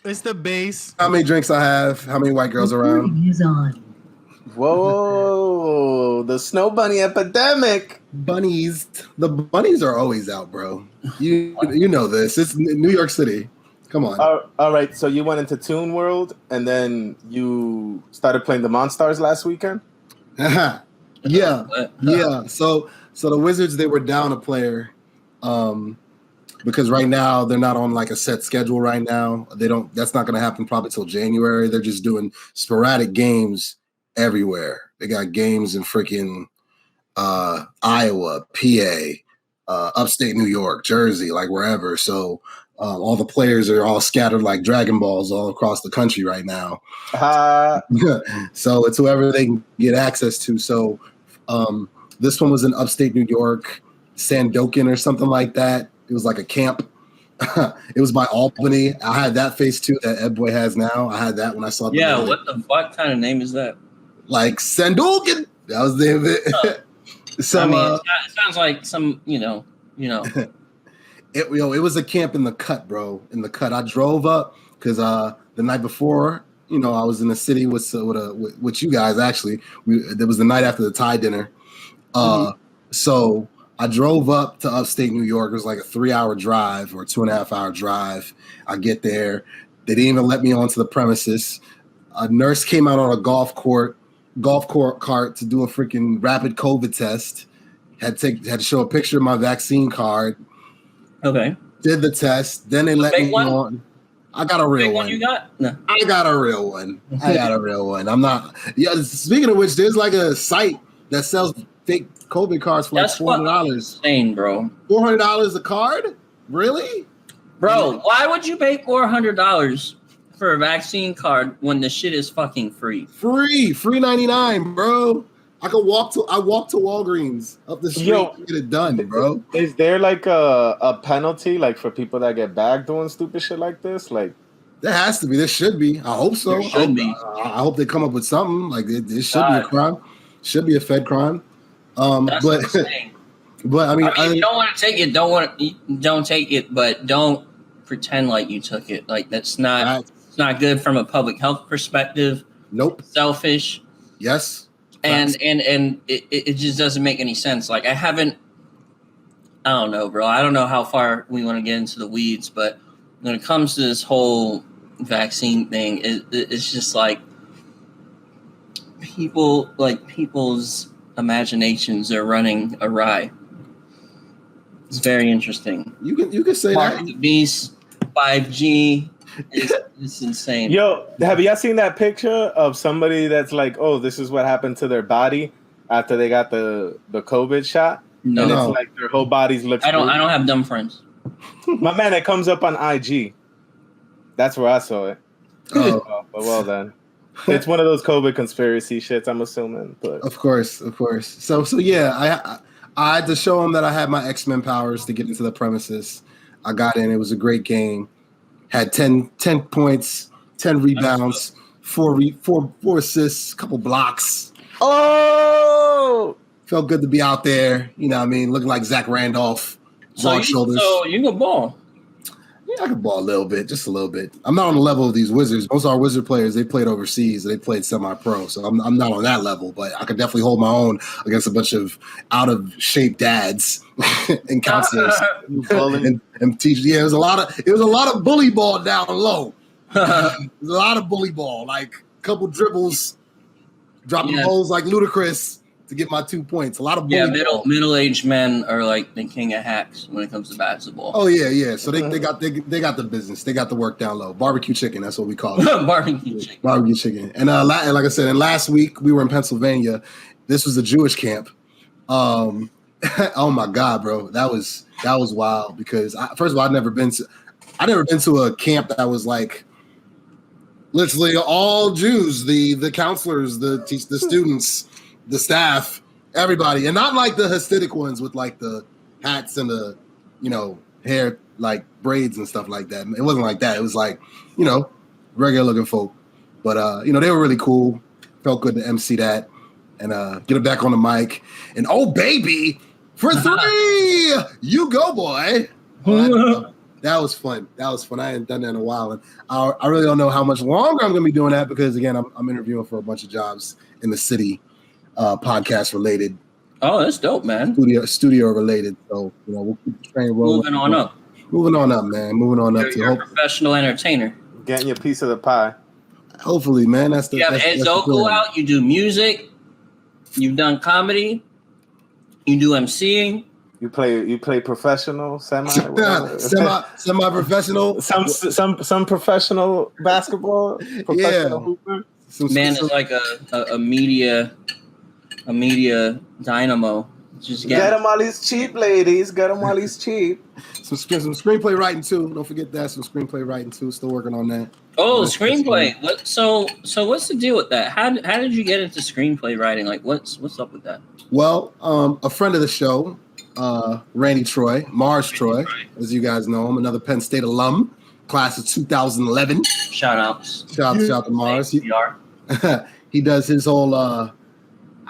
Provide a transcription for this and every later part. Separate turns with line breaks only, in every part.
It's the bass.
How many drinks I have? How many white girls around?
Is on.
Whoa, the snow bunny epidemic.
Bunnies. The bunnies are always out, bro. You know this. It's New York City. Come on.
All right, so you went into Toon World, and then you started playing the Monstars last weekend?
yeah. So the Wizards, they were down a player because right now they're not on like a set schedule right now. That's not going to happen probably till January. They're just doing sporadic games everywhere. They got games in freaking Iowa, PA, upstate New York, Jersey, like wherever. So all the players are all scattered like Dragon Balls all across the country right now. So it's whoever they can get access to. So this one was in upstate New York, Sandokan or something like that. It was like a camp. It was by Albany. I had that face too that Ed Boy has now. I had that when I saw the
Yeah, what the fuck kind of name is that?
Like Sandokan. That was the name of it. So,
I mean, it sounds like some, you know.
It was a camp in the cut, bro. In the cut. I drove up because the night before, I was in the city with you guys, actually. There was the night after the Thai dinner. So I drove up to upstate New York. It was like a 3-hour drive or 2.5-hour drive. I get there. They didn't even let me onto the premises. A nurse came out on a golf cart to do a freaking rapid COVID test. Had to show a picture of my vaccine card.
Okay.
Did the test. Then they let me on. I got a real one.
You got? No.
I got a real one. I'm not. Yeah. Speaking of which, there's like a site that sells fake COVID cards for like $400.
Insane, bro.
$400 a card? Really?
Bro, why would you pay $400 for a vaccine card when the shit is fucking free?
Free $99, bro. I walk to Walgreens up the street and get it done, bro.
Is there like a penalty like for people that get bagged doing stupid shit like this? Like
there has to be. There should be. I hope so.
There should be.
I hope they come up with something. Like it should be a crime. Should be a Fed crime.
That's insane.
But I mean,
you don't want to take it. Don't take it, but don't pretend like you took it. Like that's not. It's not good from a public health perspective.
Nope.
Selfish.
Yes.
And it just doesn't make any sense. Like I don't know, bro. I don't know how far we want to get into the weeds, but when it comes to this whole vaccine thing, it's just like people's imaginations are running awry. It's very interesting.
You can say
Mark
that.
the Beast, 5G. It's insane.
Yo, have y'all seen that picture of somebody that's like, oh, this is what happened to their body after they got the COVID shot?
No.
And it's like their whole bodies look.
I don't have dumb friends.
My man, it comes up on IG. That's where I saw it.
Oh,
but well then. It's one of those COVID conspiracy shits, I'm assuming. But
of course. So yeah, I had to show them that I had my X-Men powers to get into the premises. I got in. It was a great game. Had 10 points, 10 rebounds, four assists, a couple blocks.
Oh!
Felt good to be out there. You know what I mean? Looking like Zach Randolph. Broad shoulders.
So you can ball.
Yeah, I can ball a little bit, just a little bit. I'm not on the level of these Wizards. Most of our Wizard players, they played overseas. They played semi-pro. So I'm not on that level, but I could definitely hold my own against a bunch of out-of-shape dads and counselors and teachers. Yeah, it was a lot of bully ball down low. There's a lot of bully ball, like a couple dribbles, dropping holes like Ludacris to get my 2 points. A lot of bully ball.
Middle-aged men are like the king of hacks when it comes to basketball.
Oh yeah. So they got the business. They got the work down low. Barbecue chicken. That's what we call it. Barbecue chicken. And like I said, and last week we were in Pennsylvania. This was a Jewish camp. Oh my God, bro, that was wild because first of all, I'd never been to a camp that was like literally all Jews. The counselors, the students, the staff, everybody, and not like the Hasidic ones with like the hats and the, hair like braids and stuff like that. It wasn't like that. It was like, regular looking folk. But they were really cool. Felt good to MC that and get it back on the mic. And oh baby, for 3, you go, boy. Well, That was fun. I hadn't done that in a while, and I really don't know how much longer I'm going to be doing that because again, I'm interviewing for a bunch of jobs in the city, podcast related.
Oh, that's dope, man.
Studio related. So we'll keep the train rolling.
Moving on up,
man. Moving on up.
You're a professional entertainer.
Getting your piece of the pie.
Hopefully, man. That's the.
You have Ed Zoku out. You do music. You've done comedy. You do MCing.
You play professional, semi
professional.
Some professional basketball. Professional hooper.
Man is like a media dynamo. Just
get them all these cheap, ladies. Get them all these cheap.
Some screenplay writing too. Don't forget that. Some screenplay writing too. Still working on that.
Oh, screenplay. What? So what's the deal with that? How did you get into screenplay writing? Like, what's up with that?
Well, a friend of the show, Randy Troy, Mars Troy, as you guys know him, another Penn State alum, class of 2011.
Shout out
to Mars. He does his whole.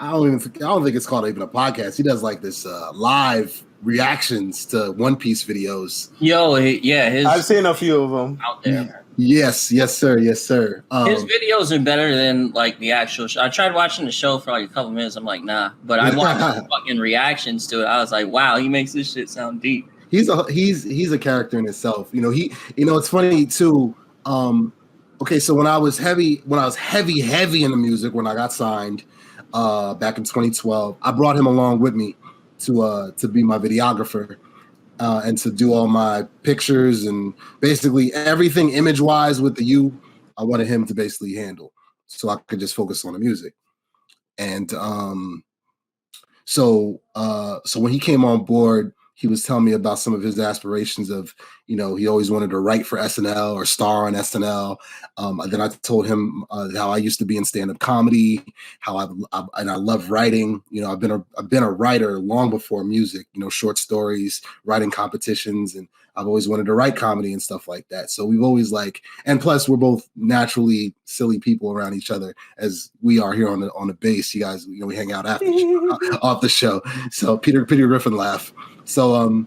I don't think it's called even a podcast. He does like this live reactions to One Piece videos.
I've seen a few of them
out there.
Yes, sir.
His videos are better than like the actual show. I tried watching the show for like a couple minutes. I'm like, nah. But I watched fucking reactions to it. I was like, wow, he makes this shit sound deep.
He's a character in itself. It's funny too. Okay, so when I was heavy into music, when I got signed back in 2012, I brought him along with me to be my videographer. And to do all my pictures and basically everything image-wise with the U, I wanted him to basically handle, so I could just focus on the music. And so when he came on board, he was telling me about some of his aspirations of, he always wanted to write for SNL or star on SNL. Then I told him how I used to be in stand-up comedy, how I love writing. I've been a writer long before music. Short stories, writing competitions, and I've always wanted to write comedy and stuff like that. So we've always and plus we're both naturally silly people around each other, as we are here on the base. You guys, we hang out after off the show. So Peter Griffin laugh. So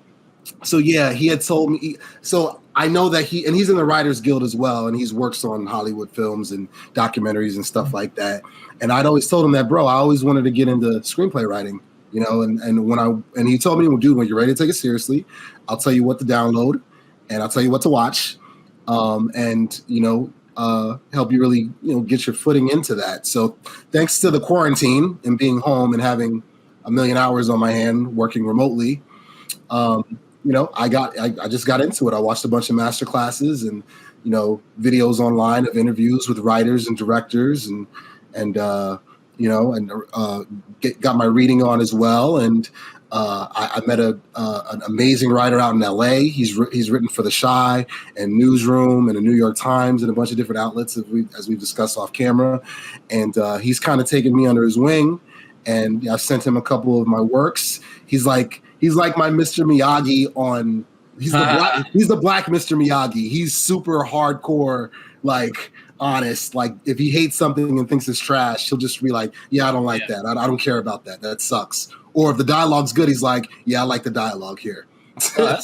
yeah, he had told me. So I know that he's in the Writers Guild as well, and he's works on Hollywood films and documentaries and stuff like that. And I'd always told him that, bro, I always wanted to get into screenplay writing, and he told me, well, dude, when you're ready to take it seriously, I'll tell you what to download, and I'll tell you what to watch, and help you really get your footing into that. So thanks to the quarantine and being home and having a million hours on my hand working remotely. I just got into it. I watched a bunch of master classes and, videos online of interviews with writers and directors and got my reading on as well. And I met an amazing writer out in LA. He's written for The Chi and Newsroom and the New York Times and a bunch of different outlets as we've discussed off camera. And he's kind of taken me under his wing. And I sent him a couple of my works. He's like my Mr. Miyagi on. He's the black Mr. Miyagi. He's super hardcore, honest. If he hates something and thinks it's trash, he'll just be like, "Yeah, I don't like that. I don't care about that. That sucks." Or if the dialogue's good, he's like, "Yeah, I like the dialogue here." So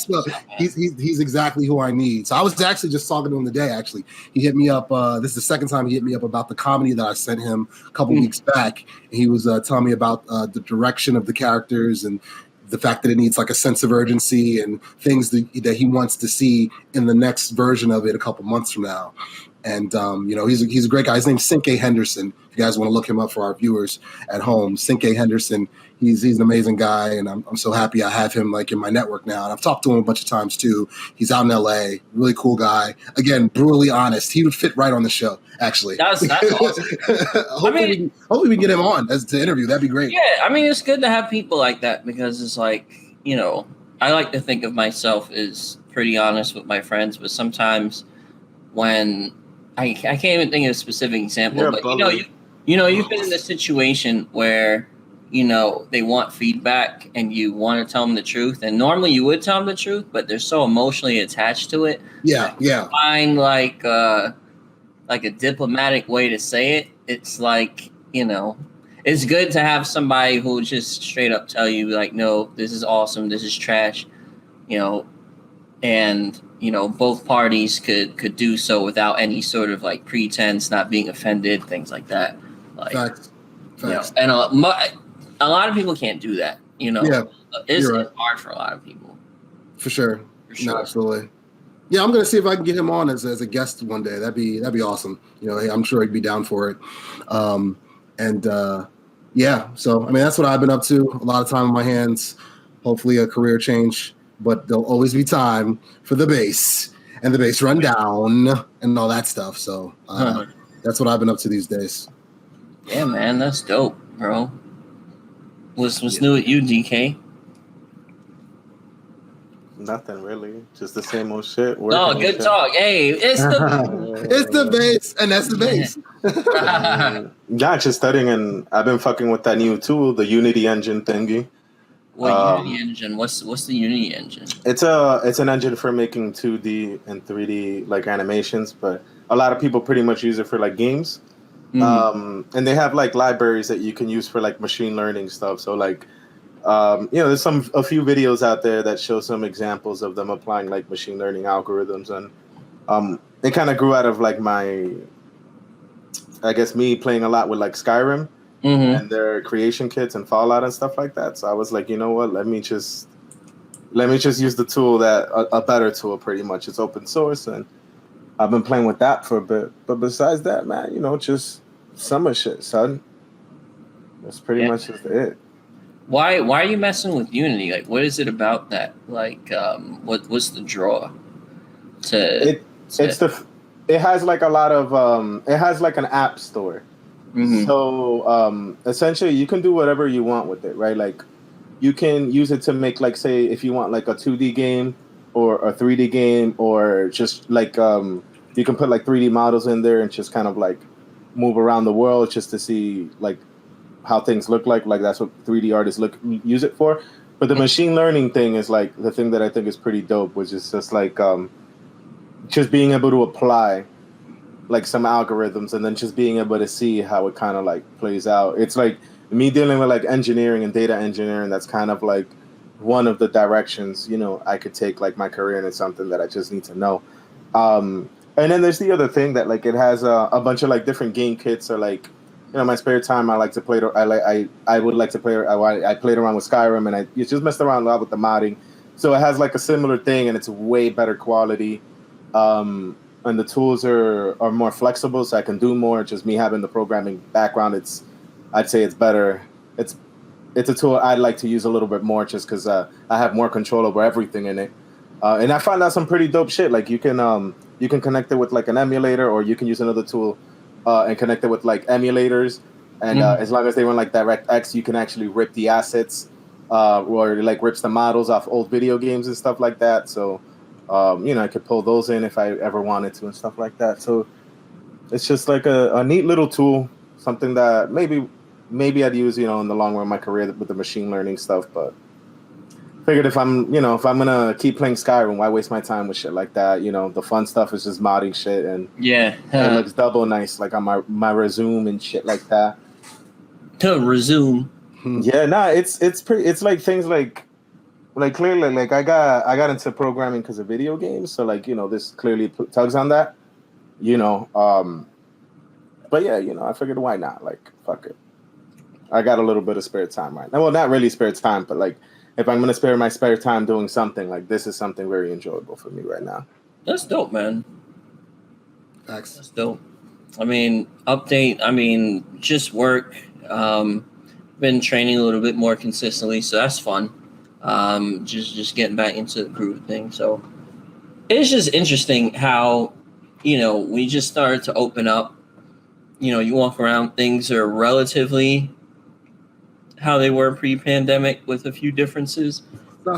he's exactly who I need. So I was actually just talking to him today. Actually, he hit me up. This is the second time he hit me up about the comedy that I sent him a couple weeks back. And he was telling me about the direction of the characters and the fact that it needs a sense of urgency and things that he wants to see in the next version of it a couple months from now. And he's a great guy. His name's Sinke Henderson. If you guys want to look him up for our viewers at home, Sinke Henderson. He's an amazing guy, and I'm so happy I have him in my network now. And I've talked to him a bunch of times too. He's out in LA, really cool guy. Again, brutally honest. He would fit right on the show, actually.
That's awesome.
hopefully we can get him on to interview. That'd be great.
Yeah, it's good to have people like that because it's I like to think of myself as pretty honest with my friends, but sometimes when I can't even think of a specific example, but you've been in a situation where they want feedback and you want to tell them the truth, and normally you would tell them the truth, but they're so emotionally attached to it.
Yeah.
Find a diplomatic way to say it. It's it's good to have somebody who just straight up tell you no, this is awesome, this is trash, and both parties could do so without any sort of like pretense, not being offended, things like that. Like,
Facts.
And a lot of people can't do that.
Yeah,
it's
right.
hard for a lot of people.
For sure. No, absolutely. Yeah, I'm gonna see if I can get him on as a guest one day. That'd be awesome. I'm sure he'd be down for it. Yeah, so I mean that's what I've been up to. A lot of time on my hands. Hopefully a career change, but there'll always be time for the bass and the bass rundown and all that stuff. So that's what I've been up to these days.
Yeah, man, that's dope, bro. What's new with you, DK?
Nothing really, just the same old shit.
Oh, good talk. Hey, it's the
it's the bass, and that's the bass.
Yeah, just studying, and I've been fucking with that new tool, the Unity engine thingy.
What Unity engine? What's the Unity engine?
It's an engine for making 2D and 3D like animations, but a lot of people pretty much use it for like games. And they have like libraries that you can use for like machine learning stuff. So like, there's a few videos out there that show some examples of them applying like machine learning algorithms, and it kind of grew out of like me playing a lot with like Skyrim and their creation kits and Fallout and stuff like that. So I was like, you know what? Let me just use the tool a better tool. Pretty much, it's open source, and I've been playing with that for a bit. But besides that, man, just summer shit, son. That's pretty much just it.
Why are you messing with Unity? Like, what is it about that? Like, what's the draw? It
has like a lot of it has like an app store. So essentially, you can do whatever you want with it, right? Like, you can use it to make, like, say, if you want like a 2D game or a 3D game, or just like you can put like 3D models in there and just kind of like move around the world just to see like how things look like. Like, that's what 3D artists use it for. But the machine learning thing is like the thing that I think is pretty dope, which is just like just being able to apply like some algorithms and then just being able to see how it kind of like plays out. It's like me dealing with like engineering and data engineering. That's kind of like one of the directions, I could take like my career, and it's something that I just need to know. And then there's the other thing that like it has a bunch of like different game kits, or like, my spare time I like to play. I would like to play. I played around with Skyrim, and I just messed around a lot with the modding. So it has like a similar thing, and it's way better quality. And the tools are more flexible, so I can do more. Just me having the programming background, I'd say it's better. It's a tool I'd like to use a little bit more, just because I have more control over everything in it. And I found out some pretty dope shit. Like, you can connect it with like an emulator, or you can use another tool and connect it with like emulators. And as long as they run like DirectX, you can actually rip the assets, or like rips the models off old video games and stuff like that. So I could pull those in if I ever wanted to and stuff like that. So it's just like a neat little tool, something that maybe I'd use, in the long run of my career with the machine learning stuff. But figured if I'm gonna keep playing Skyrim, why waste my time with shit like that? The fun stuff is just modding shit, and it looks double nice, like on my resume and shit like that.
To resume.
Yeah, nah, it's pretty. It's like things like clearly, like I got into programming because of video games, so like this clearly tugs on that, But yeah, I figured why not? Like, fuck it. I got a little bit of spare time right now. Well, not really spare time, but like if I'm gonna spare my spare time doing something, like this is something very enjoyable for me right now.
That's dope, man.
Thanks.
That's dope. Just work. Been training a little bit more consistently, so that's fun. Just getting back into the groove thing. So it's just interesting how, we just started to open up. You walk around, things are relatively how they were pre-pandemic with a few differences.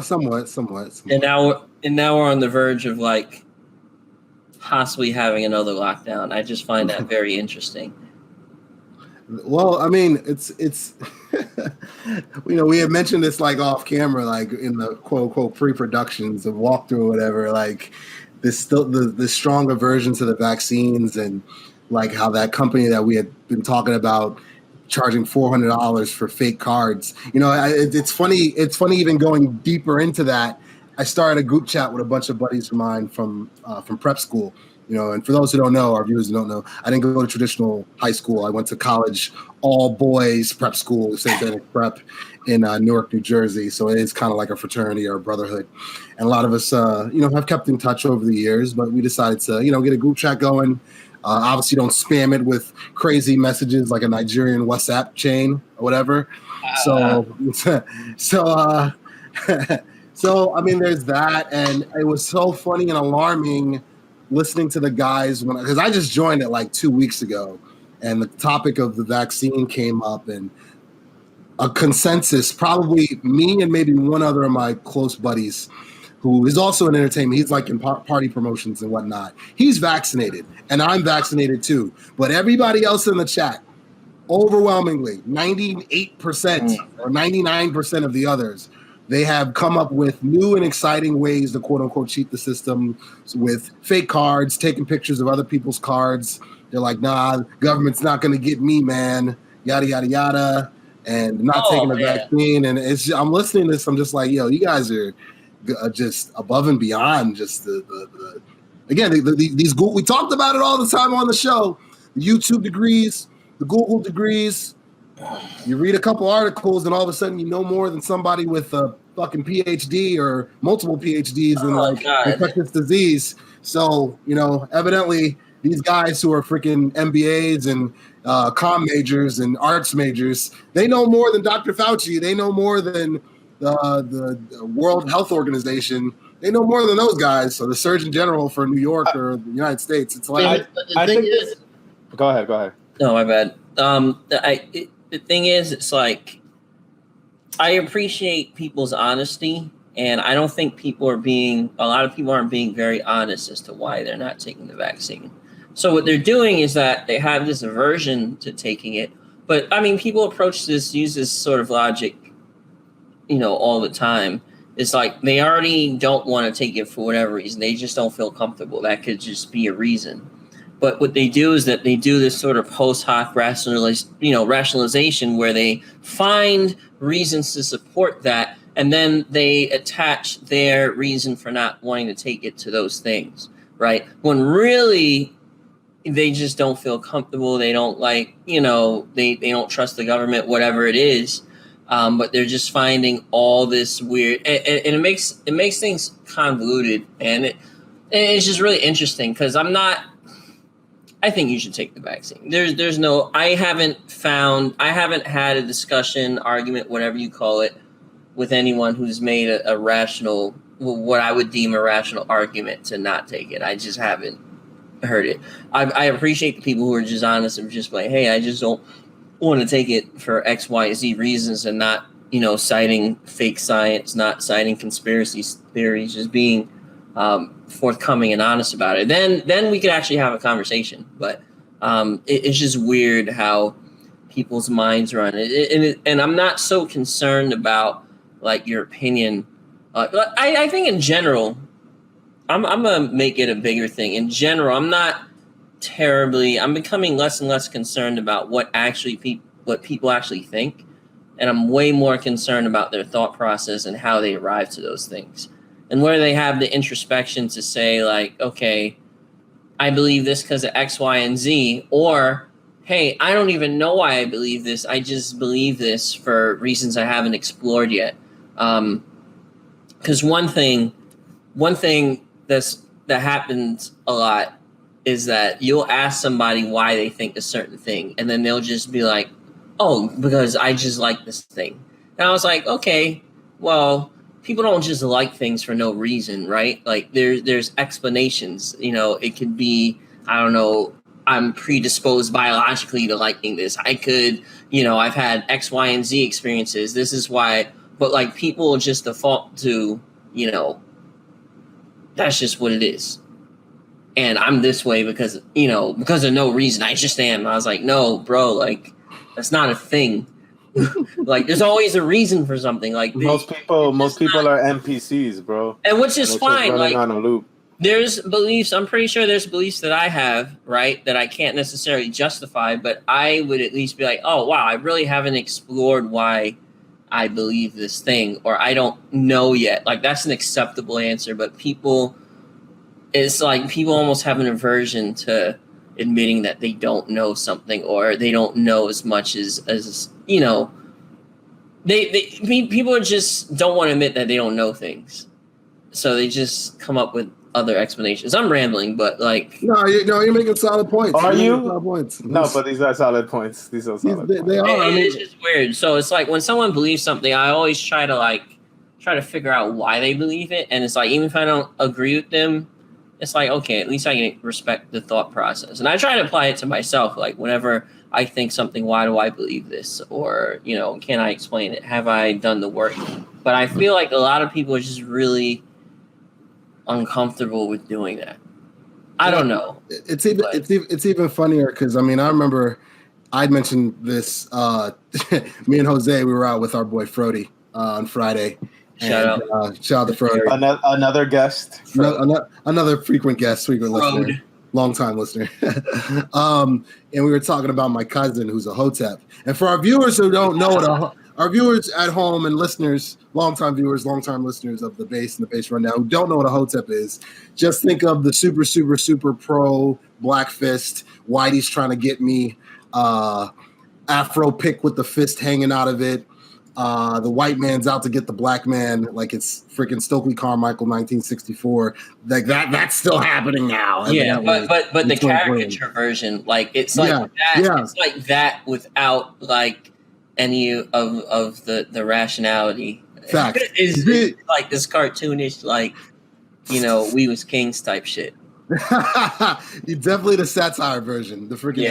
Somewhat.
And now we're on the verge of like possibly having another lockdown. I just find that very interesting.
Well, I mean, it's we had mentioned this like off camera, like in the quote unquote pre-productions of walkthrough or whatever, like there's still the stronger versions of the vaccines, and like how that company that we had been talking about charging $400 for fake cards. It's funny even going deeper into that I started a group chat with a bunch of buddies of mine from prep school. And for those who don't know, our viewers who don't know, I didn't go to traditional high school. I went to college, all boys prep school, St. Benedict Prep in Newark, New Jersey. So it is kind of like a fraternity or a brotherhood. And a lot of us, have kept in touch over the years, but we decided to, get a group chat going. Obviously, don't spam it with crazy messages like a Nigerian WhatsApp chain or whatever. So I mean, there's that. And it was so funny and alarming listening to the guys because I just joined it like 2 weeks ago, and the topic of the vaccine came up, and a consensus, probably me and maybe one other of my close buddies who is also in entertainment. He's like in party promotions and whatnot. He's vaccinated, and I'm vaccinated too. But everybody else in the chat, overwhelmingly, 98% or 99% of the others, they have come up with new and exciting ways to quote unquote cheat the system with fake cards, taking pictures of other people's cards. They're like, nah, government's not going to get me, man, yada, yada, yada, and not taking the vaccine. And I'm listening to this. I'm just like, yo, you guys are just above and beyond just these Google, we talked about it all the time on the show, the YouTube degrees, the Google degrees. You read a couple articles and all of a sudden you know more than somebody with a fucking PhD or multiple PhDs in infectious disease. So, evidently these guys who are freaking MBAs and comm majors and arts majors, they know more than Dr. Fauci. They know more than the World Health Organization. They know more than those guys. So the Surgeon General for New York or the United States, it's like...
I think Go ahead.
No, my bad. The thing is, it's like, I appreciate people's honesty, and I don't think a lot of people aren't being very honest as to why they're not taking the vaccine. So what they're doing is that they have this aversion to taking it. But I mean, people use this sort of logic, all the time. It's like they already don't want to take it for whatever reason. They just don't feel comfortable. That could just be a reason. But what they do is that they do this sort of post hoc rationalization where they find reasons to support that, and then they attach their reason for not wanting to take it to those things, right? When really they just don't feel comfortable. They don't they don't trust the government, whatever it is. But they're just finding all this weird, and it makes things convoluted, and it's just really interesting because I think you should take the vaccine. I haven't had a discussion, argument, whatever you call it, with anyone who's made a rational, what I would deem a rational argument to not take it. I just haven't heard it. I appreciate the people who are just honest and just like, hey, I just don't want to take it for X, Y, Z reasons, and not, citing fake science, not citing conspiracy theories, just being forthcoming and honest about it. Then we could actually have a conversation. But it's just weird how people's minds run. And I'm not so concerned about your opinion. I think in general, I'm gonna make it a bigger thing. In general, I'm becoming less and less concerned about what people actually think, and I'm way more concerned about their thought process and how they arrive to those things. And where they have the introspection to say, okay, I believe this because of X, Y, and Z, or, hey, I don't even know why I believe this. I just believe this for reasons I haven't explored yet. Because one thing that happens a lot is that you'll ask somebody why they think a certain thing, and then they'll just be like, oh, because I just like this thing. And I was like, okay, well, people don't just like things for no reason, right? There's explanations. It could be, I don't know, I'm predisposed biologically to liking this. I could, I've had X, Y, and Z experiences. This is why. But people just default to, that's just what it is. And I'm this way because of no reason. I just am. I was like, no, bro, that's not a thing. There's always a reason for something.
Most people are NPCs, bro.
And which is fine.
Running on a loop.
There's beliefs. I'm pretty sure there's beliefs that I have, right, that I can't necessarily justify, but I would at least be like, oh wow, I really haven't explored why I believe this thing, or I don't know yet. Like, that's an acceptable answer, but it's like people almost have an aversion to admitting that they don't know something, or they don't know as much as you know. People just don't want to admit that they don't know things, so they just come up with other explanations. I'm rambling, but like,
you're making solid points.
Are you?
Solid points.
No, but these are solid points. These are solid points.
They are.
It's just weird. So it's like when someone believes something, I always try to figure out why they believe it, and it's like, even if I don't agree with them, it's like, okay, at least I can respect the thought process. And I try to apply it to myself. Like, whenever I think something, why do I believe this? Or, can I explain it? Have I done the work? But I feel like a lot of people are just really uncomfortable with doing that. I don't know.
It's even funnier because, I remember I mentioned this. Me and Jose, we were out with our boy Frody on Friday. Shout out to Frody.
Another guest.
Another frequent listener. Long time listener. And we were talking about my cousin who's a Hotep. And for our viewers who don't know our viewers at home and listeners, long-time listeners of the Base and the Base Rundown who don't know what a Hotep is, just think of the super, super, super pro Black Fist. Whitey's trying to get me Afro pick with the fist hanging out of it. The white man's out to get the black man, like it's freaking Stokely Carmichael, 1964. Like that's still happening now.
Yeah, but the caricature version, like it's like that. Yeah. It's like that without like any of the rationality.
Fact.
It's like this cartoonish, like we was kings type shit.
You definitely the satire version, the freaking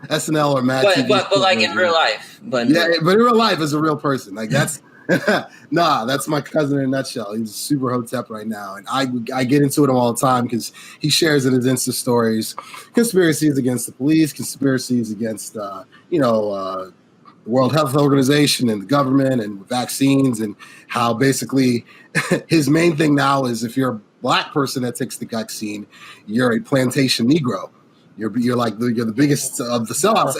SNL or Mad TV.
But like in real life, but in
real life as a real person, like that's that's my cousin in a nutshell. He's super Hotep right now, and I get into it all the time because he shares in his Insta stories conspiracies against the police, conspiracies against the World Health Organization and the government and vaccines, and how basically his main thing now is if you're a Black person that takes the vaccine, you're a plantation Negro. You're the biggest of the sellouts.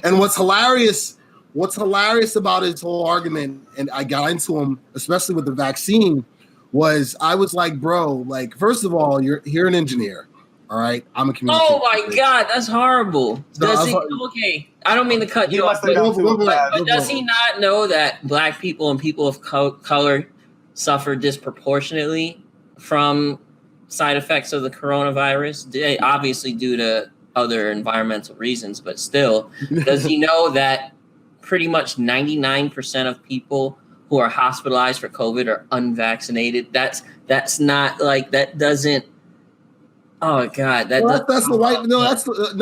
And what's hilarious about his whole argument, and I got into him, especially with the vaccine, was I was like, bro, like, first of all, you're an engineer. All right, I'm a communicator.
Oh my God, that's horrible. Okay, I don't mean to cut you off, but does he not know that Black people and people of color suffer disproportionately from side effects of the coronavirus? They obviously due to other environmental reasons, but still, does he know that pretty much 99% of people who are hospitalized for COVID are unvaccinated? That's not like, that doesn't. Oh God,
that's the white. No,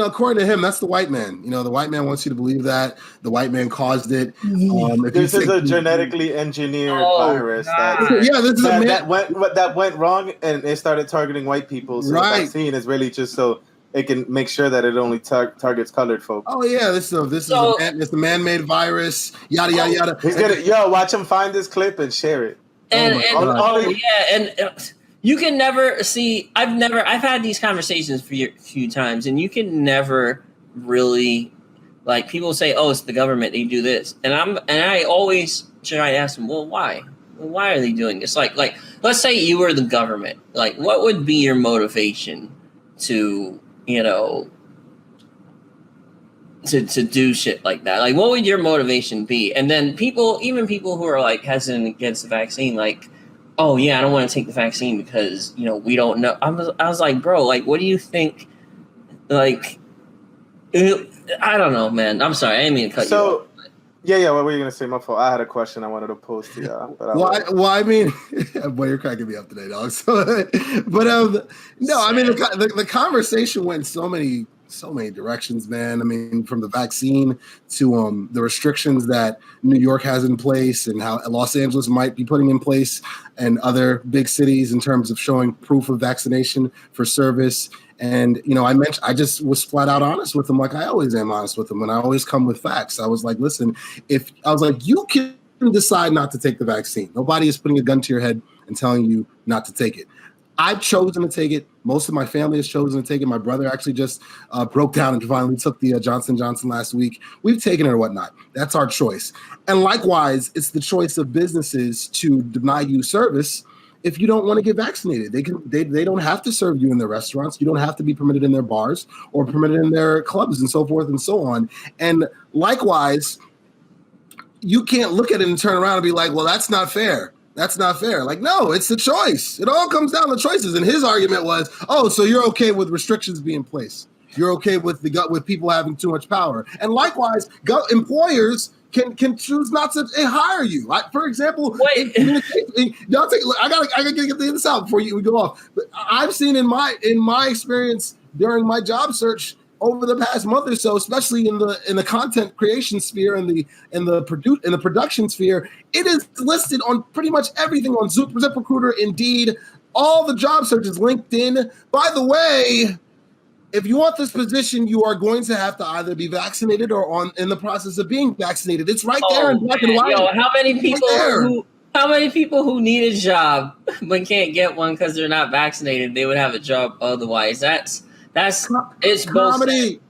according to him, that's the white man. The white man wants you to believe that the white man caused it.
This is a genetically enginered virus that went wrong, and it started targeting white people. So the vaccine is really just so it can make sure that it only targets colored folks.
Oh yeah, this is a man-made virus. Yada yada yada.
He's gonna watch him find this clip and share it.
You can never see. I've had these conversations a few times, and you can never really, like, people say, "Oh, it's the government. They do this," and I always try to ask them, "Well, why? Well, why are they doing this?" Like, let's say you were the government. Like, what would be your motivation to to do shit like that? Like, what would your motivation be? And then even people who are like hesitant against the vaccine, like, oh yeah, I don't want to take the vaccine because we don't know. I was like, bro, like, what do you think? Like, I don't know, man. I'm sorry, I didn't mean to cut you off.
Yeah. What were you gonna say? My fault. I had a question I wanted to pose to y'all.
Boy, you're cracking me up today, dog. So, the conversation went so many directions, man. I mean, from the vaccine to the restrictions that New York has in place and how Los Angeles might be putting in place and other big cities in terms of showing proof of vaccination for service. And, I just was flat out honest with them, like I always am honest with them. And I always come with facts. I was like, listen, you can decide not to take the vaccine. Nobody is putting a gun to your head and telling you not to take it. I've chosen to take it. Most of my family has chosen to take it. My brother actually just broke down and finally took the Johnson & Johnson last week. We've taken it or whatnot. That's our choice. And likewise, it's the choice of businesses to deny you service if you don't want to get vaccinated. They don't have to serve you in their restaurants. You don't have to be permitted in their bars or permitted in their clubs and so forth and so on. And likewise, you can't look at it and turn around and be like, well, that's not fair. That's not fair. Like, no, it's a choice. It all comes down to choices. And his argument was, oh, so you're okay with restrictions being placed. You're okay with with people having too much power. And likewise, employers can choose not to hire you. Like, for example, I gotta get this out before we go off. But I've seen in my experience during my job search over the past month or so, especially in the content creation sphere and the production sphere, it is listed on pretty much everything on ZipRecruiter, Indeed, all the job searches, LinkedIn. By the way, if you want this position, you are going to have to either be vaccinated or in the process of being vaccinated. It's right there in black and white.
Yo, how many people who need a job but can't get one because they're not vaccinated? They would have a job otherwise. It's
comedy.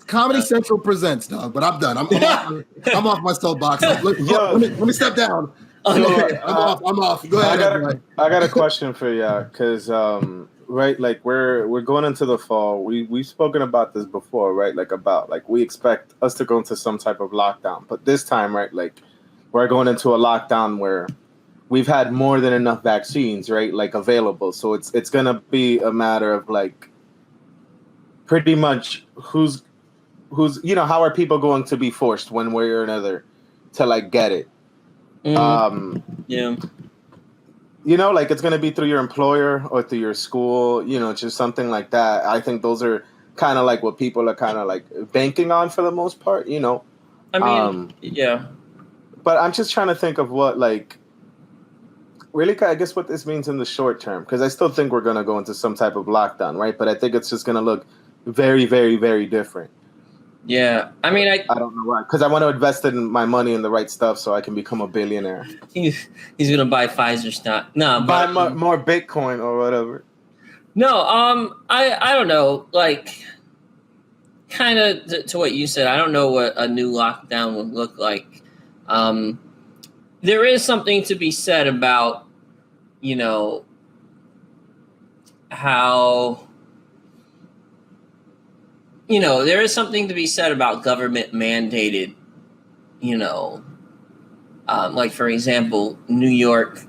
Comedy Central presents, dog. But I'm done. I'm off my soapbox. Let me step down. Okay, I'm off. Go ahead.
I got a question for you because right, like we're going into the fall. We've spoken about this before, right? Like we expect us to go into some type of lockdown, but this time, right, like we're going into a lockdown where we've had more than enough vaccines, right, like available. So it's gonna be a matter of like pretty much who's how are people going to be forced one way or another to like get it.
Yeah.
Like it's going to be through your employer or through your school, just something like that. I think those are kind of like what people are kind of like banking on for the most part,
I mean, yeah.
But I'm just trying to think of what, like, really, I guess what this means in the short term, because I still think we're going to go into some type of lockdown, right? But I think it's just going to look very, very, very different.
Yeah, I mean, I
don't know why, because I want to invest in my money in the right stuff so I can become a billionaire.
He's gonna buy Pfizer stock. No,
buy more Bitcoin or whatever.
No, I don't know. Like, kind of to what you said. I don't know what a new lockdown would look like. There is something to be said about, how. There is something to be said about government mandated, like, for example, New York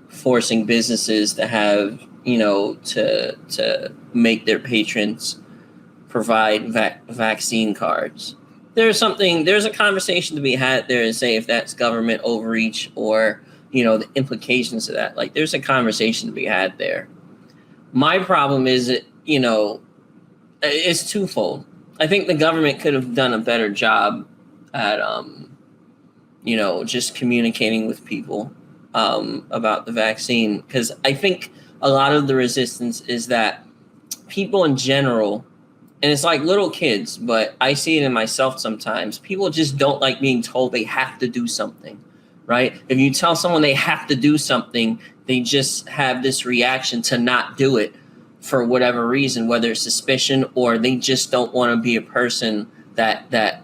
forcing businesses to have, to make their patrons provide vaccine cards. There's a conversation to be had there and say if that's government overreach or, the implications of that. Like, there's a conversation to be had there. My problem is that, it's twofold. I think the government could have done a better job at, just communicating with people about the vaccine. Because I think a lot of the resistance is that people in general, and it's like little kids, but I see it in myself sometimes, people just don't like being told they have to do something, right? If you tell someone they have to do something, they just have this reaction to not do it. For whatever reason, whether it's suspicion or they just don't want to be a person that they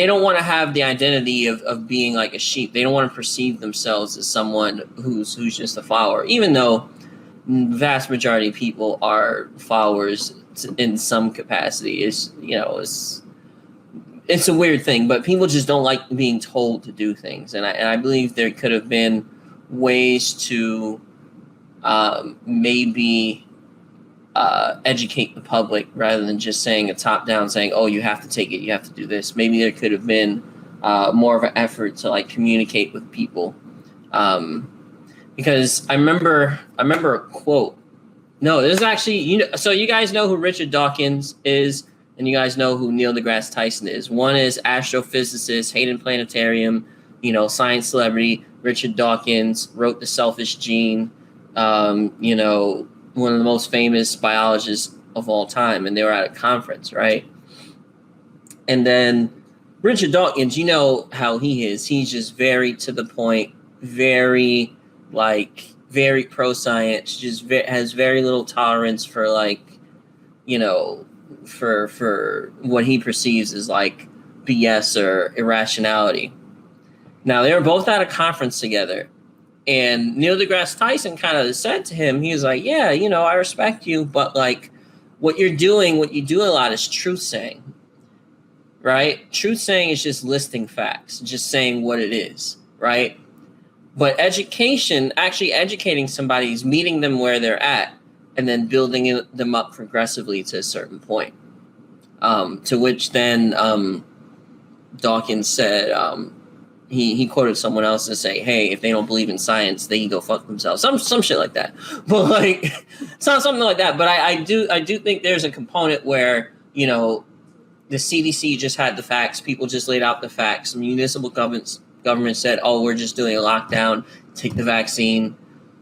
don't want to have the identity of being like a sheep. They don't want to perceive themselves as someone who's just a follower, even though the vast majority of people are followers in some capacity. It's a weird thing, but people just don't like being told to do things. And I believe there could have been ways to maybe educate the public rather than just saying a top down saying, oh, you have to take it, you have to do this. Maybe there could have been more of an effort to like communicate with people. Because I remember a quote. No, there's actually, so you guys know who Richard Dawkins is and you guys know who Neil deGrasse Tyson is. One is astrophysicist, Hayden Planetarium, science celebrity. Richard Dawkins wrote The Selfish Gene. One of the most famous biologists of all time, and they were at a conference, right? And then Richard Dawkins, how he is. He's just very to the point, very like very pro science, just has very little tolerance for like, you know, for what he perceives as like BS or irrationality. Now they were both at a conference together, and Neil deGrasse Tyson kind of said to him, he was like, "Yeah, you know, I respect you, but like, what you do a lot is truth saying, right? Truth saying is just listing facts, just saying what it is, right? But education, actually educating somebody, is meeting them where they're at and then building them up progressively to a certain point." To which then Dawkins said, he quoted someone else to say, "Hey, if they don't believe in science, they can go fuck themselves." Some shit like that. But like, it's not something like that. But I do think there's a component where, you know, the CDC just had the facts. People just laid out the facts. Municipal government said, "Oh, we're just doing a lockdown. Take the vaccine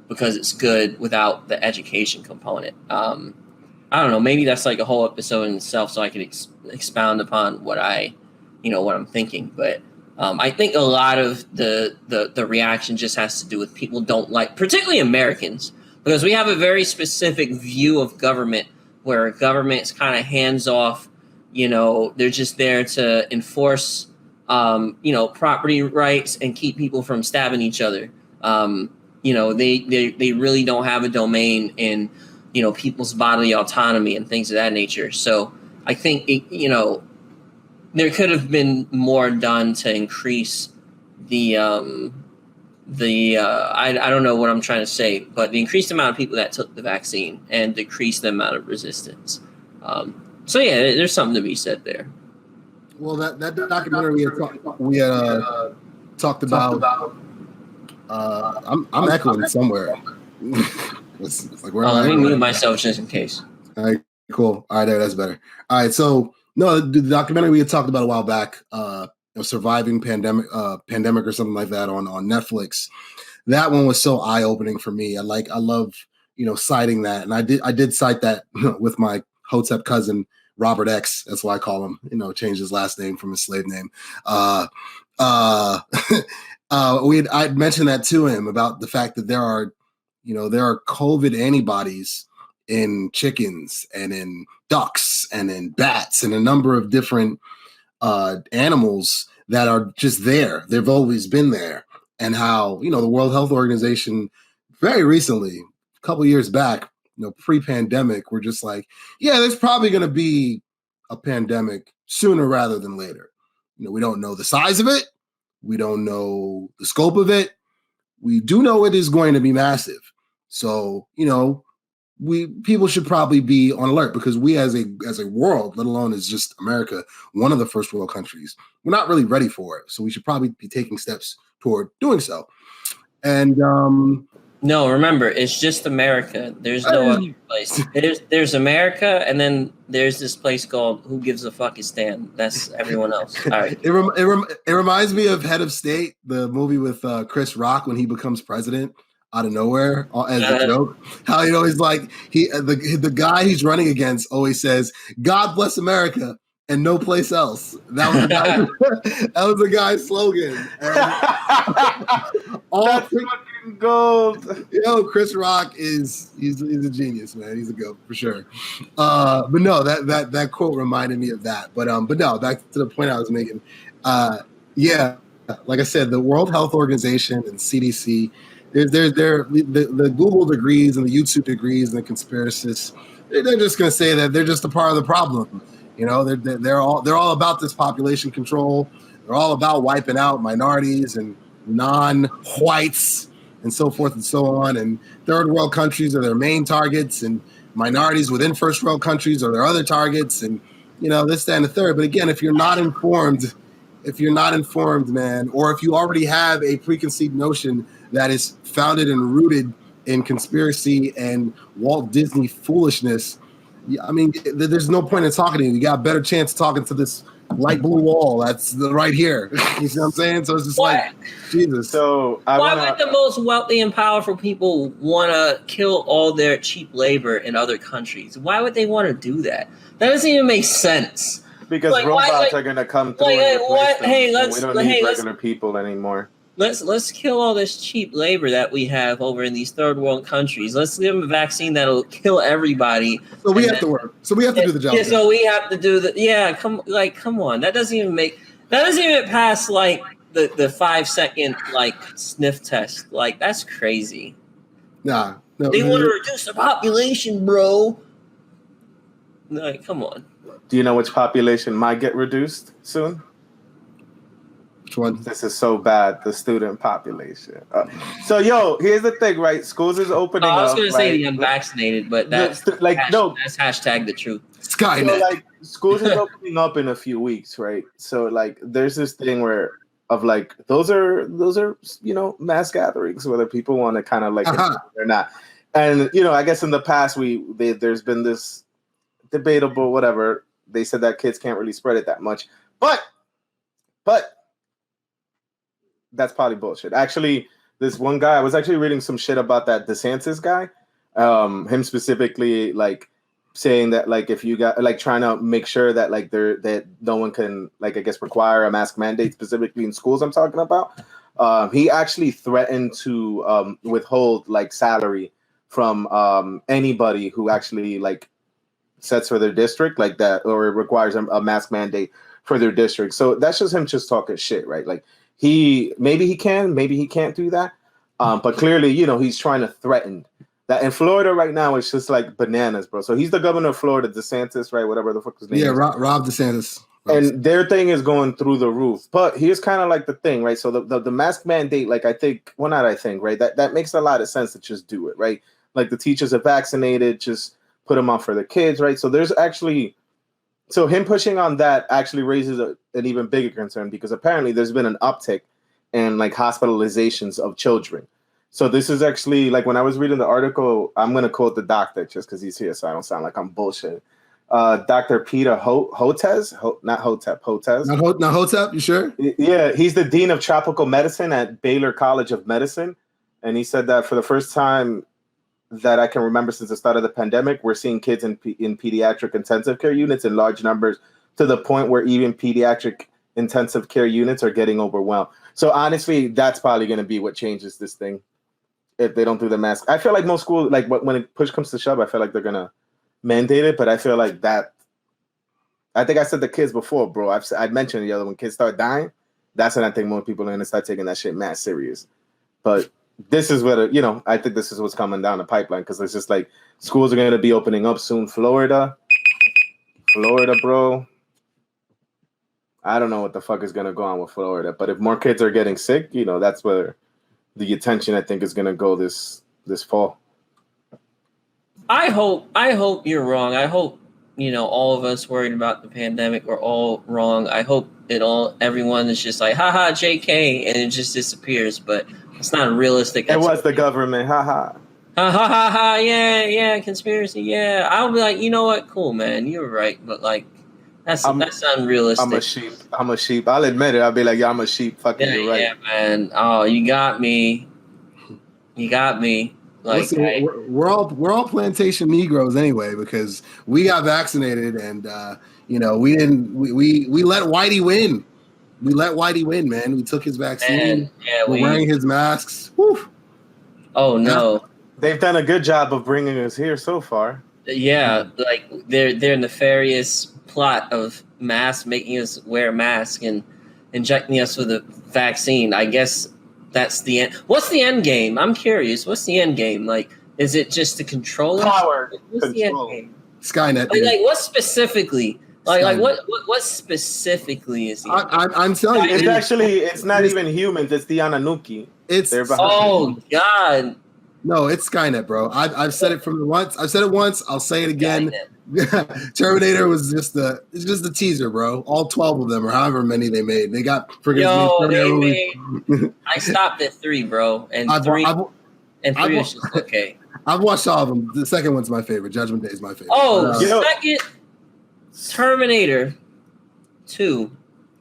because it's good," without the education component. I don't know. Maybe that's like a whole episode in itself, so I could expound upon what I'm thinking. But I think a lot of the reaction just has to do with people don't like, particularly Americans, because we have a very specific view of government where government's kind of hands off. You know, they're just there to enforce, property rights and keep people from stabbing each other. You know, they really don't have a domain in, you know, people's bodily autonomy and things of that nature. So I think, there could have been more done to increase the I don't know what I'm trying to say, but the increased amount of people that took the vaccine and decrease the amount of resistance. So yeah, there's something to be said there.
Well, that documentary we had talked about. I'm echoing somewhere. It's like, where
let me mute myself just in case.
All right, cool. All right, that's better. All right, so no, the documentary we had talked about a while back, surviving pandemic or something like that on Netflix. That one was so eye opening for me. I love citing that, and I did cite that with my Hotep cousin Robert X. That's why I call him. Changed his last name from his slave name. I'd mentioned that to him about the fact that there are COVID antibodies in chickens and in ducks and in bats and a number of different animals that are just there. They've always been there. And how, the World Health Organization very recently, a couple of years back, pre-pandemic, we're just like, yeah, there's probably going to be a pandemic sooner rather than later. We don't know the size of it. We don't know the scope of it. We do know it is going to be massive. So, people should probably be on alert, because we as a world, let alone as just America, one of the first world countries, we're not really ready for it. So we should probably be taking steps toward doing so. And
no, remember, it's just America. There's no other place. There's America, and then there's this place called Who Gives a Fuckistan. That's everyone else. All right.
It reminds me of Head of State, the movie with Chris Rock when he becomes president out of nowhere as a joke. How he's like the guy he's running against always says, "God bless America and no place else." That was the guy's slogan.
That's fucking gold.
Chris Rock he's a genius, man. He's a goat for sure. But no, that quote reminded me of that. But no, back to the point I was making. Yeah, like I said, the World Health Organization and CDC. The Google degrees and the YouTube degrees and the conspiracists, they're just going to say that they're just a part of the problem. They're all about this population control. They're all about wiping out minorities and non-whites and so forth and so on. And third world countries are their main targets, and minorities within first world countries are their other targets. And this, that, and the third. But again, if you're not informed, man, or if you already have a preconceived notion that is founded and rooted in conspiracy and Walt Disney foolishness, I mean, there's no point in talking to you. You got a better chance talking to this light blue wall that's right here. You see what I'm saying? So it's just like, Jesus.
So
why would the most wealthy and powerful people want to kill all their cheap labor in other countries? Why would they want to do that? That doesn't even make sense.
Because robots are going to come through and replace them. We don't need regular people anymore.
let's kill all this cheap labor that we have over in these third world countries. Let's give them a vaccine that'll kill everybody.
So we have to work. So we have to do the job.
Yeah, so we have to do the come on. That doesn't even pass like the 5-second like sniff test. Like that's crazy.
Nah. No,
they want to reduce the population, bro. Like, come on.
Do you know which population might get reduced soon?
Which one?
This is so bad. The student population. So, here's the thing, right? Schools is opening up.
I was going to say
right?
the unvaccinated, but that's that's hashtag the truth.
Skynet.
So, like, schools is opening up in a few weeks, right? So, like, there's this thing where those are mass gatherings, whether people want to kind of like or not. And I guess in the past there's been this debatable whatever. They said that kids can't really spread it that much, but that's probably bullshit. Actually, this one guy, I was actually reading some shit about that DeSantis guy, him specifically, like saying that like if you got like trying to make sure that like that no one can like I guess require a mask mandate specifically in schools. I'm talking about. He actually threatened to withhold like salary from anybody who actually like sets for their district like that or requires a mask mandate for their district. So that's just him just talking shit, right? Like maybe he can't do that. But clearly, he's trying to threaten that. In Florida right now, it's just like bananas, bro. So he's the governor of Florida, DeSantis, right? Whatever the fuck his name is.
Yeah, Rob DeSantis.
And their thing is going through the roof. But here's kind of like the thing, right? So the mask mandate, like right? That makes a lot of sense to just do it, right? Like the teachers are vaccinated, just put them on for the kids, right? So there's actually... So him pushing on that actually raises an even bigger concern because apparently there's been an uptick in like hospitalizations of children. So this is actually like when I was reading the article, I'm going to quote the doctor just because he's here so I don't sound like I'm bullshit. Dr. Peter Hotez, not Hotep, Hotez.
Not Hotep, you sure?
Yeah, he's the dean of tropical medicine at Baylor College of Medicine. And he said that for the first time that I can remember since the start of the pandemic, we're seeing kids in pediatric intensive care units in large numbers to the point where even pediatric intensive care units are getting overwhelmed. So honestly, that's probably going to be what changes this thing if they don't do the mask. I feel like most schools, like when push comes to shove, I feel like they're going to mandate it. But I feel like that, I think I said the kids before, bro. I'd mentioned the other when kids start dying, that's when I think more people are going to start taking that shit mad serious. But this is what I think this is what's coming down the pipeline because it's just like schools are going to be opening up soon. Florida, bro. I don't know what the fuck is going to go on with Florida, but if more kids are getting sick, that's where the attention I think is going to go this fall.
I hope you're wrong. I hope all of us worried about the pandemic are all wrong. I hope everyone is just like haha JK and it just disappears, but it's not realistic.
It was the government, haha.
Ha ha ha ha! Yeah, conspiracy. Yeah, I'll be like, you know what? Cool, man. You're right, but like, that's unrealistic.
I'm a sheep. I'll admit it. I'll be like, yeah, I'm a sheep. Fucking, you're right.
Yeah, man. Oh, you got me. Like,
listen, we're all plantation Negroes anyway because we got vaccinated and we let Whitey win. We let Whitey win, man. We took his vaccine. We're wearing his masks. Whew.
Oh no.
They've done a good job of bringing us here so far.
Yeah, like their nefarious plot of making us wear a mask and injecting us with a vaccine. I guess that's the end. What's the end game? I'm curious. What's the end game? Like, is it just to control
power?
What's
control.
The end game?
Skynet.
Like what specifically? Like what specifically is he?
I'm telling you,
it's not even humans. It's the Anunnaki.
Oh God!
No, it's Skynet, bro. I've said it once. I've said it once. I'll say it again. Terminator was just the teaser, bro. All 12 of them, or however many they made, they got
I stopped at 3, bro, and three is just okay.
I've watched all of them. The second one's my favorite. Judgment Day is my favorite.
Oh, second. Terminator 2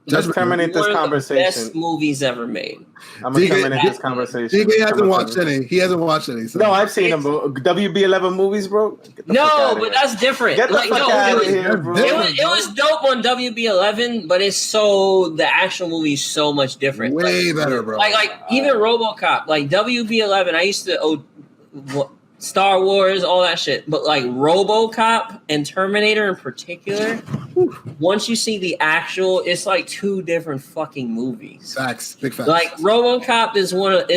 Let's terminate this conversation.
Best movies ever made.
I'm gonna terminate this conversation.
DK hasn't watched any. He hasn't watched any. So.
No, I've seen them. WB11 movies, bro.
No, but that's different.
Get the fuck out of here, bro.
It was dope on WB11, but it's the actual movie is so much different.
Way better, bro.
Like even RoboCop, like WB11. I used to Star Wars, all that shit, but like RoboCop and Terminator in particular. Once you see the actual, it's like two different fucking movies.
Facts, big facts.
Like RoboCop is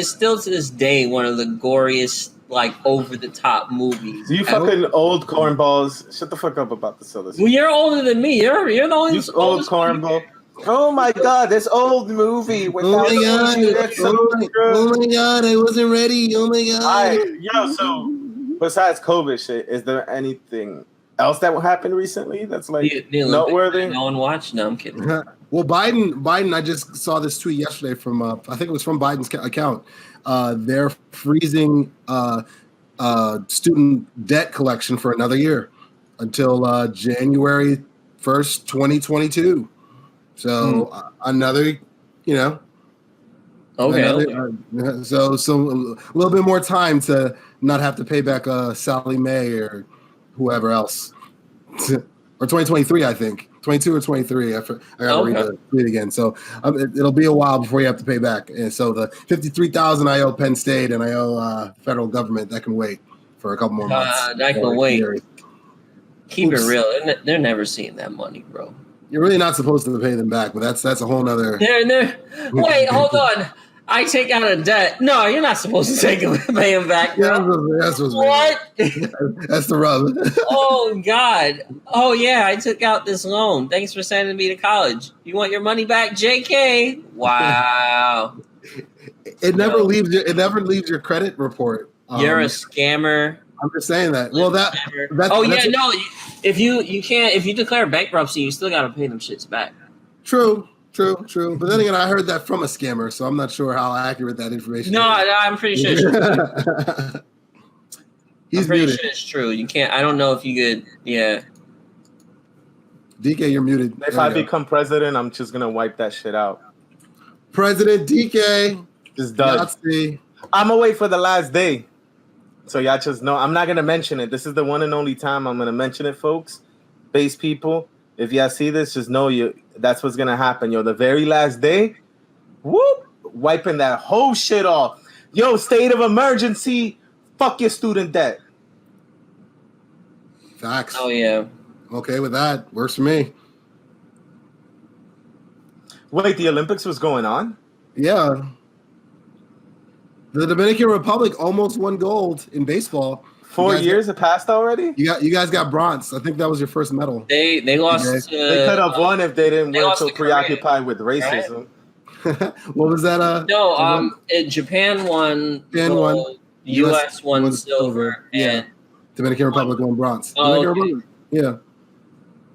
still to this day one of the goriest, like over the top movies.
You fucking old cornballs! Shut the fuck up about this other.
Well, you're older than me. You're the only
old cornball. Oh my god, this old movie.
Oh my god, I wasn't ready. Oh my god.
So besides COVID shit, is there anything else that happened recently that's like noteworthy?
No one watched. No, I'm kidding.
Well, Biden, I just saw this tweet yesterday from I think it was from Biden's account. They're freezing student debt collection for another year until January 1st, 2022. So another, okay. So a little bit more time to not have to pay back Sally Mae or whoever else, or 2023, I think 22 or 23. I gotta read the tweet again. So it'll be a while before you have to pay back. And so the $53,000 I owe Penn State and I owe federal government, that can wait for a couple more months.
That can wait. Keep it real. They're never seeing that money, bro.
You're really not supposed to pay them back, but that's a whole nother.
Wait, hold on. I take out a debt. No, you're not supposed to pay them back. Bro.
That's
what?
That's the rub.
Oh God. Oh yeah, I took out this loan. Thanks for sending me to college. You want your money back, JK? Wow.
It never leaves your credit report.
You're a scammer.
I'm just saying that. Well, that's
no. If you declare bankruptcy, you still got to pay them shits back.
True. But then again, I heard that from a scammer, so I'm not sure how accurate that information is.
No, I'm pretty sure it's true.
I'm pretty
sure it's true. You can't. I don't know if you could. Yeah.
DK, you're muted.
If I become president, I'm just gonna wipe that shit out.
President DK
is done. I'm gonna wait for the last day. So y'all just know I'm not gonna mention it. This is the one and only time I'm gonna mention it, folks. Base people, if y'all see this, just know that's what's gonna happen. The very last day, whoop, wiping that whole shit off. State of emergency, fuck your student debt.
Facts.
Oh yeah.
Okay with that. Works for me.
Wait, the Olympics was going on?
Yeah. The Dominican Republic almost won gold in baseball.
4 years have passed already?
You guys got bronze. I think that was your first medal.
They lost.
They could have won if they didn't win so preoccupied with racism.
Right? What was that?
Japan won. U.S. won silver. And
Dominican Republic won bronze. Yeah.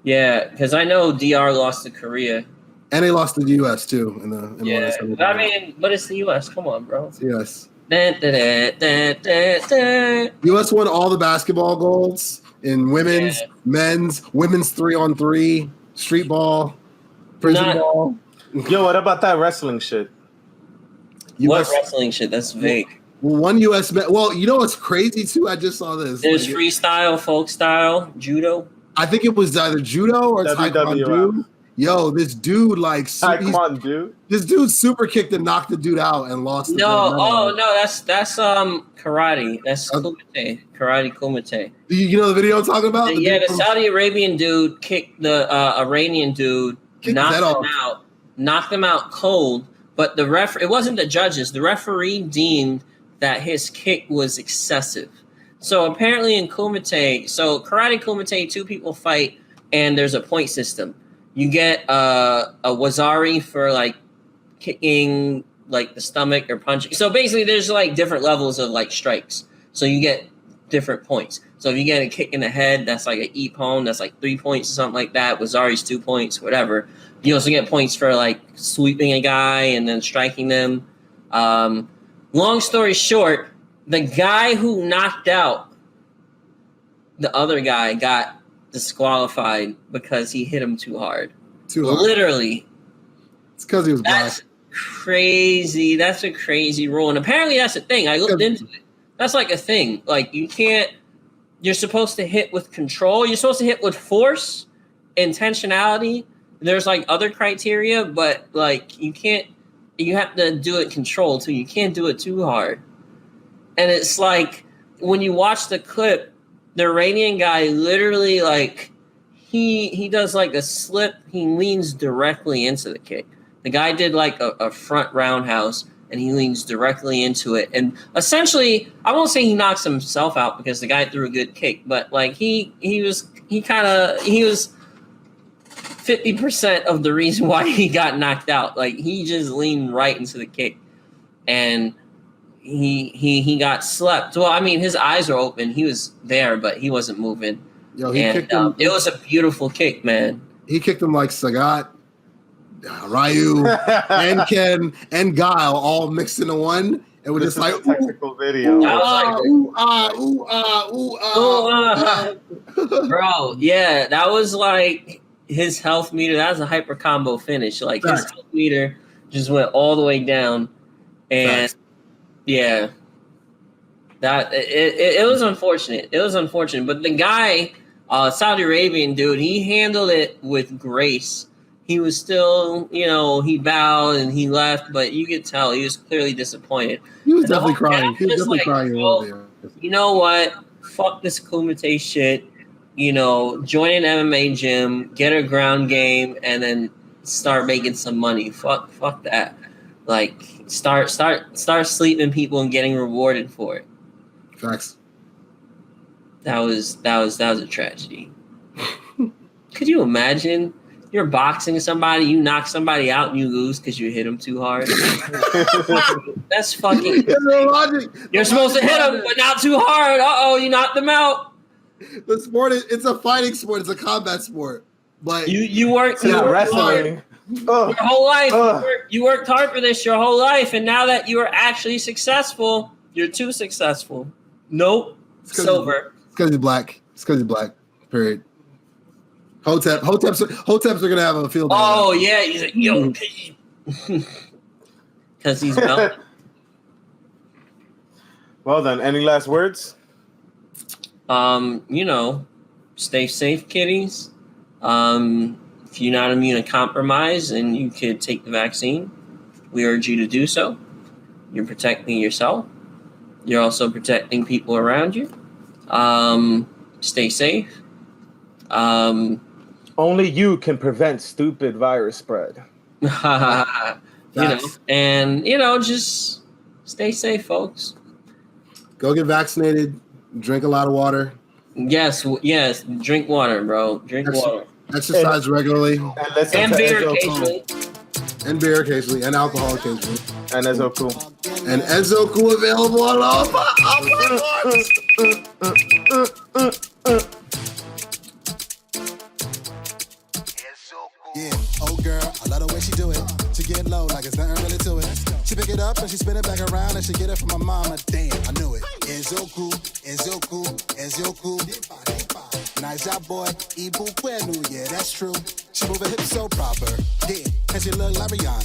Yeah, because I know DR lost to Korea.
And they lost to the U.S. too.
But it's the U.S. Come on, bro.
It's the U.S. U.S. won all the basketball golds in women's, men's, women's 3-on-3, street ball, prison ball.
What about that wrestling shit?
What wrestling shit? That's vague.
Well, one U.S. Well, you know what's crazy too? I just saw this.
There's freestyle, folk style, judo.
I think it was either judo or taekwondo. Yo, this dude this dude super kicked and knocked the dude out and lost.
That's karate. That's kumite. Karate kumite.
You know the video I'm talking about?
The Saudi Arabian dude kicked the Iranian dude, knocked him out cold. But it wasn't the judges. The referee deemed that his kick was excessive. So apparently in kumite, karate kumite, two people fight and there's a point system. You get a wazari for like kicking like the stomach or punching. So basically there's like different levels of like strikes. So you get different points. So if you get a kick in the head, that's like an ippon, that's like 3 points or something like that. Wazari's 2 points, whatever. You also get points for like sweeping a guy and then striking them. Long story short, the guy who knocked out the other guy got disqualified because he hit him too hard. Literally.
It's because he was black.
That's crazy. That's a crazy rule. And apparently that's a thing. I looked into it. That's like a thing. Like you can't, you're supposed to hit with control. You're supposed to hit with force, intentionality. There's like other criteria, but like you can't, you have to do it controlled too. You can't do it too hard. And it's like when you watch the clip, the Iranian guy literally like he does like a slip. He leans directly into the kick. The guy did like a front roundhouse and he leans directly into it. And essentially, I won't say he knocks himself out because the guy threw a good kick, but like he was 50% of the reason why he got knocked out. Like he just leaned right into the kick and he got slept. Well, I mean, his eyes were open. He was there, but he wasn't moving.
Yo, he kicked him.
It was a beautiful kick, man.
He kicked him like Sagat, Ryu, and Ken, and Guile all mixed into one. And we're just like,
technical video.
Bro, yeah, that was like his health meter. That was a hyper combo finish. Like his health meter just went all the way down. And yeah, that it was unfortunate. It was unfortunate. But the guy, Saudi Arabian dude, he handled it with grace. He was still, he bowed and he left, but you could tell he was clearly disappointed.
He was definitely crying. He was definitely crying over there.
You know what? Fuck this Kumite shit. Join an MMA gym, get a ground game, and then start making some money. Fuck that. Like start sleeping people and getting rewarded for it.
Facts.
That was a tragedy. Could you imagine? You're boxing somebody, you knock somebody out, and you lose because you hit them too hard. That's fucking. You're supposed to hit them, but not too hard. You knocked them out.
The sport it's a fighting sport. It's a combat sport. But
you worked
wrestling.
Your whole life. You worked hard for this your whole life, and now that you are actually successful, you're too successful. Nope. Silver.
It's because he's black. Period. Hoteps are gonna have a field day.
Oh yeah, he's like, yo, because he's melting.
Well then, any last words?
Stay safe, kiddies. If you're not immunocompromised and you could take the vaccine, we urge you to do so. You're protecting yourself. You're also protecting people around you. Stay safe.
Only you can prevent stupid virus spread.
Just stay safe, folks.
Go get vaccinated. Drink a lot of water.
Yes. Drink water, bro. Water.
Exercise regularly.
And beer occasionally.
And beer occasionally. And alcohol occasionally.
And Ezoku.
And Ezoku available on all platforms.
Yeah, old girl, I love the way she do it. She get low like it's nothing really to it. She pick it up and she spin it back around and she get it from my mama. Damn, I knew it. Ezoku. Nice job, boy. Ibu Kwenu, yeah, that's true. She move her hips so proper. Yeah, and she look like Rihanna.